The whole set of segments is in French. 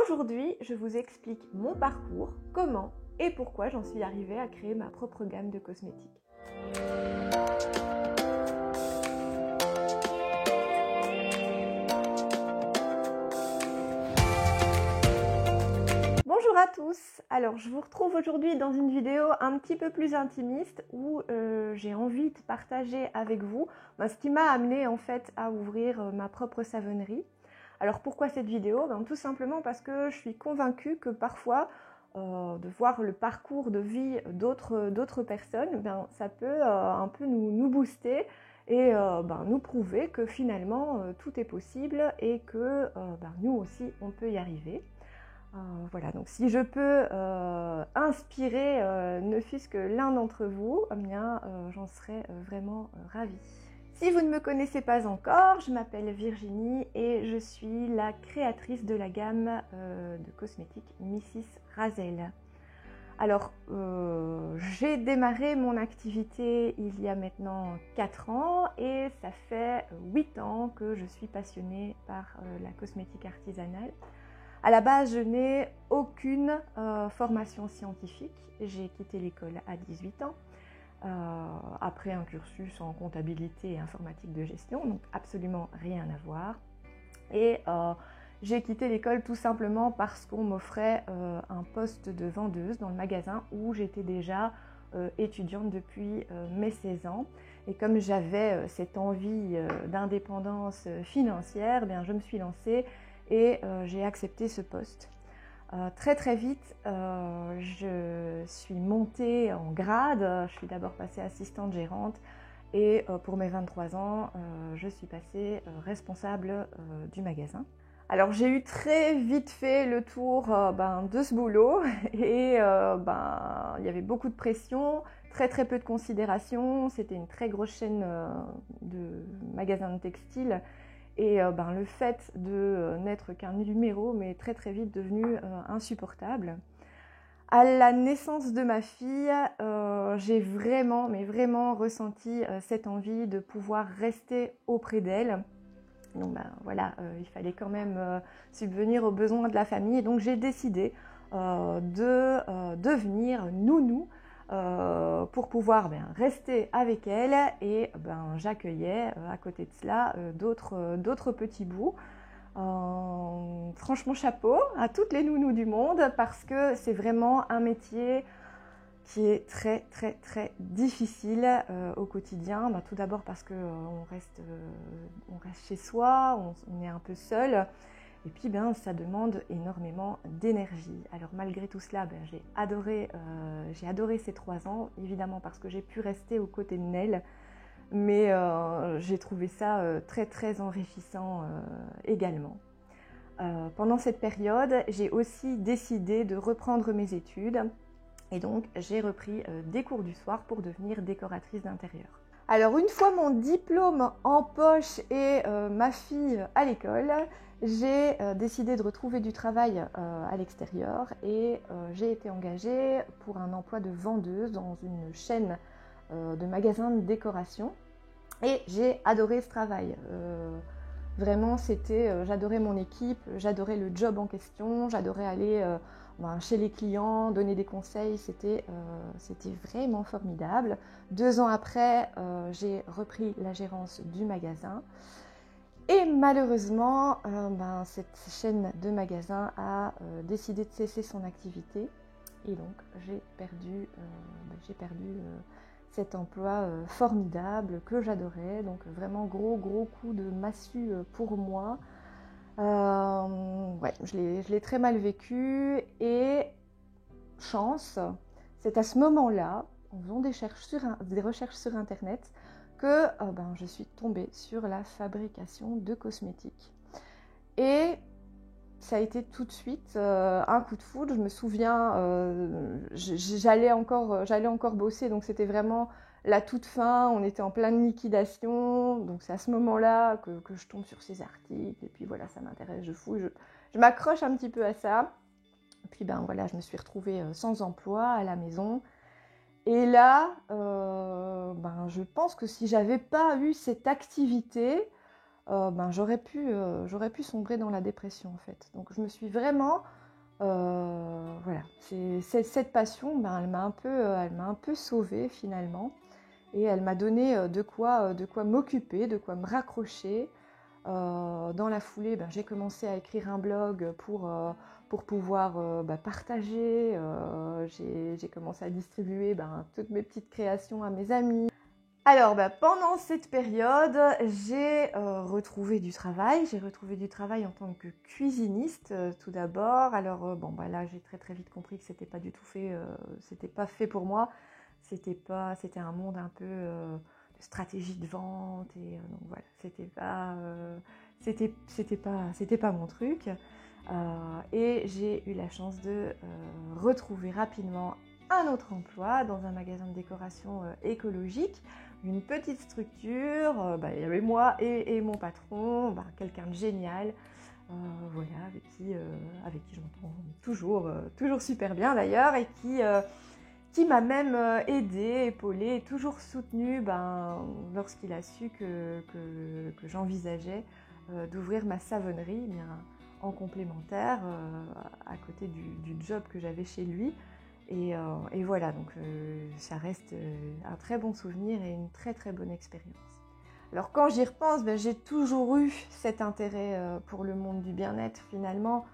Aujourd'hui, je vous explique mon parcours, comment et pourquoi j'en suis arrivée à créer ma propre gamme de cosmétiques. Bonjour à tous, alors je vous retrouve aujourd'hui dans une vidéo un petit peu plus intimiste où j'ai envie de partager avec vous ce qui m'a amené en fait à ouvrir ma propre savonnerie. Alors pourquoi cette vidéo? Tout simplement parce que je suis convaincue que parfois de voir le parcours de vie d'autres personnes, ça peut un peu nous booster et nous prouver que finalement tout est possible et que nous aussi on peut y arriver. Voilà, donc si je peux inspirer ne fût-ce que l'un d'entre vous, j'en serais vraiment ravie. Si vous ne me connaissez pas encore, je m'appelle Virginie et je suis la créatrice de la gamme de cosmétiques Mrs Razel. Alors, j'ai démarré mon activité il y a maintenant 4 ans et ça fait 8 ans que je suis passionnée par la cosmétique artisanale. À la base, je n'ai aucune formation scientifique. J'ai quitté l'école à 18 ans, après un cursus en comptabilité et informatique de gestion, donc absolument rien à voir. Et j'ai quitté l'école tout simplement parce qu'on m'offrait un poste de vendeuse dans le magasin où j'étais déjà étudiante depuis mes 16 ans. Et comme j'avais cette envie d'indépendance financière, je me suis lancée et j'ai accepté ce poste. Très vite, je suis montée en grade. Je suis d'abord passée assistante gérante et pour mes 23 ans, je suis passée responsable du magasin. Alors j'ai eu très vite fait le tour de ce boulot et il y avait beaucoup de pression, très peu de considération. C'était une très grosse chaîne de magasins de textiles. Et le fait de n'être qu'un numéro m'est très vite devenu insupportable. À la naissance de ma fille, j'ai vraiment ressenti cette envie de pouvoir rester auprès d'elle. Donc il fallait quand même subvenir aux besoins de la famille. Et donc j'ai décidé de devenir nounou pour pouvoir rester avec elle et j'accueillais à côté de cela d'autres petits bouts. Franchement chapeau à toutes les nounous du monde parce que c'est vraiment un métier qui est très difficile au quotidien. Tout d'abord parce qu'on reste chez soi, on est un peu seul. Et puis ça demande énormément d'énergie. Alors malgré tout cela, j'ai adoré ces 3 ans, évidemment parce que j'ai pu rester aux côtés de Nel, mais j'ai trouvé ça très enrichissant également. Pendant cette période, j'ai aussi décidé de reprendre mes études et donc j'ai repris des cours du soir pour devenir décoratrice d'intérieur. Alors une fois mon diplôme en poche et ma fille à l'école, j'ai décidé de retrouver du travail à l'extérieur et j'ai été engagée pour un emploi de vendeuse dans une chaîne de magasins de décoration et j'ai adoré ce travail. Vraiment, j'adorais mon équipe, j'adorais le job en question, j'adorais aller chez les clients, donner des conseils, c'était vraiment formidable. 2 ans après, j'ai repris la gérance du magasin et malheureusement, cette chaîne de magasins a décidé de cesser son activité et donc j'ai perdu cet emploi formidable que j'adorais, donc vraiment gros coup de massue pour moi. Je l'ai très mal vécu et chance, c'est à ce moment-là, en faisant des recherches sur internet, que je suis tombée sur la fabrication de cosmétiques. Et ça a été tout de suite un coup de foudre. Je me souviens, j'allais encore bosser, donc c'était vraiment la toute fin. On était en pleine liquidation, donc c'est à ce moment-là que je tombe sur ces articles. Et puis voilà, ça m'intéresse, je fouille, je m'accroche un petit peu à ça. Et puis je me suis retrouvée sans emploi à la maison. Et là, je pense que si j'avais pas eu cette activité, j'aurais pu sombrer dans la dépression en fait. Donc je me suis vraiment, voilà, cette passion, elle m'a un peu sauvée finalement, et elle m'a donné de quoi m'occuper, de quoi me raccrocher. Dans la foulée, j'ai commencé à écrire un blog pour pouvoir partager. J'ai commencé à distribuer toutes mes petites créations à mes amis. Alors, pendant cette période, j'ai retrouvé du travail. J'ai retrouvé du travail en tant que cuisiniste tout d'abord. Alors, là, j'ai très vite compris que c'était pas du tout fait, c'était pas fait pour moi. C'était un monde un peu de stratégie de vente et donc voilà, c'était pas mon truc. Et j'ai eu la chance de retrouver rapidement un autre emploi dans un magasin de décoration écologique, une petite structure. Il y avait moi et mon patron, quelqu'un de génial, voilà, avec qui je m'entends toujours super bien d'ailleurs, et qui m'a même aidée, épaulée, toujours soutenue lorsqu'il a su que j'envisageais d'ouvrir ma savonnerie en complémentaire à côté du job que j'avais chez lui. Et voilà, donc ça reste un très bon souvenir et une très bonne expérience. Alors quand j'y repense, j'ai toujours eu cet intérêt pour le monde du bien-être finalement.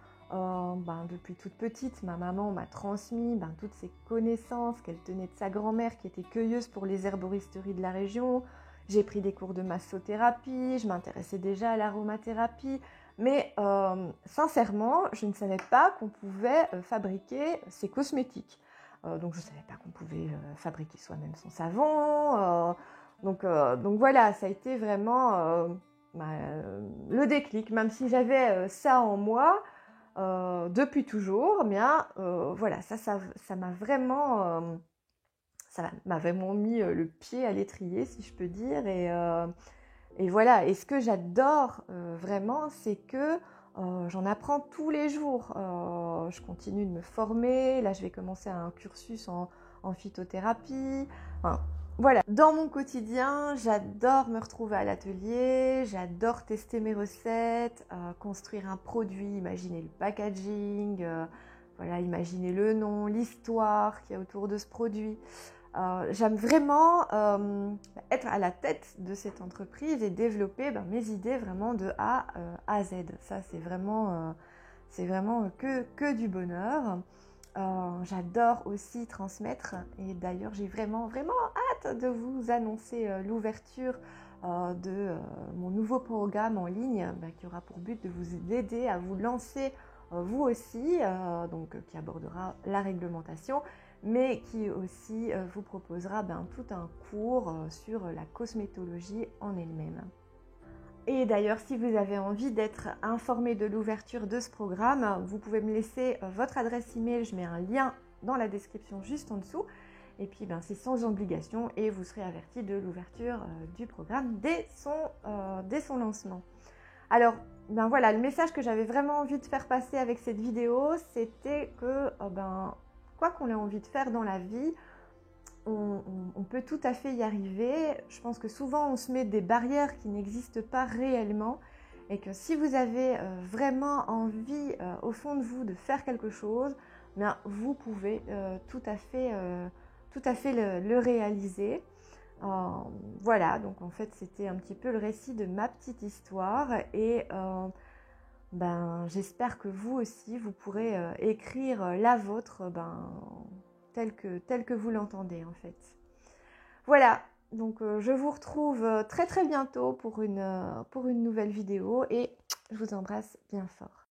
Depuis toute petite, ma maman m'a transmis toutes ces connaissances qu'elle tenait de sa grand-mère qui était cueilleuse pour les herboristeries de la région. J'ai pris des cours de massothérapie, je m'intéressais déjà à l'aromathérapie, mais sincèrement, je ne savais pas qu'on pouvait fabriquer ces cosmétiques. Donc je ne savais pas qu'on pouvait fabriquer soi-même son savon. Donc voilà, ça a été vraiment le déclic, même si j'avais ça en moi. Depuis toujours, voilà, ça m'a vraiment mis le pied à l'étrier, si je peux dire. Et voilà, et ce que j'adore vraiment, c'est que j'en apprends tous les jours. Je continue de me former. Là, je vais commencer un cursus en phytothérapie. Enfin, voilà, dans mon quotidien, j'adore me retrouver à l'atelier, j'adore tester mes recettes, construire un produit, imaginer le packaging, voilà, imaginer le nom, l'histoire qu'il y a autour de ce produit. J'aime vraiment être à la tête de cette entreprise et développer mes idées vraiment de A à Z. Ça, c'est vraiment que du bonheur. J'adore aussi transmettre, et d'ailleurs j'ai vraiment hâte de vous annoncer l'ouverture de mon nouveau programme en ligne qui aura pour but de vous aider à vous lancer vous aussi, qui abordera la réglementation, mais qui aussi vous proposera tout un cours sur la cosmétologie en elle-même. Et d'ailleurs, si vous avez envie d'être informé de l'ouverture de ce programme, vous pouvez me laisser votre adresse email, je mets un lien dans la description juste en dessous. Et puis c'est sans obligation et vous serez averti de l'ouverture du programme dès son lancement. Alors voilà, le message que j'avais vraiment envie de faire passer avec cette vidéo, c'était que quoi qu'on ait envie de faire dans la vie, on peut tout à fait y arriver. Je pense que souvent on se met des barrières qui n'existent pas réellement, et que si vous avez vraiment envie au fond de vous de faire quelque chose, vous pouvez tout à fait le réaliser. Voilà, donc en fait c'était un petit peu le récit de ma petite histoire, et j'espère que vous aussi vous pourrez écrire la vôtre tel que vous l'entendez en fait. Voilà, donc je vous retrouve très bientôt pour une nouvelle vidéo, et je vous embrasse bien fort.